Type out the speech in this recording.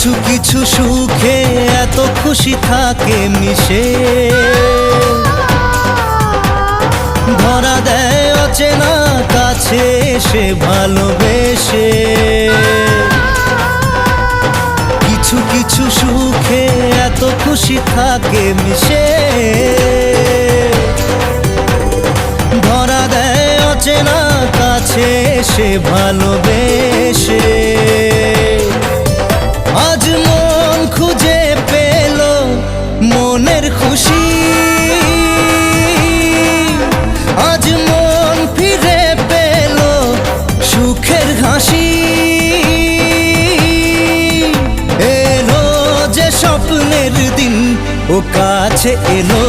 কিছু কিছু সুখে এত খুশি থাকে মিশে, ধরা দেয় অচেনা কাছে এসে ভালোবেসে। কিছু কিছু সুখে এত খুশি থাকে মিশে, ধরা দেয় অচেনা কাছে এসে ভালোবেসে। আজ মন খুঁজে পেল মনের খুশি, আজ মন ফিরে পেল সুখের হাসি। এলো যে স্বপ্নের দিন ও কাছে এলো,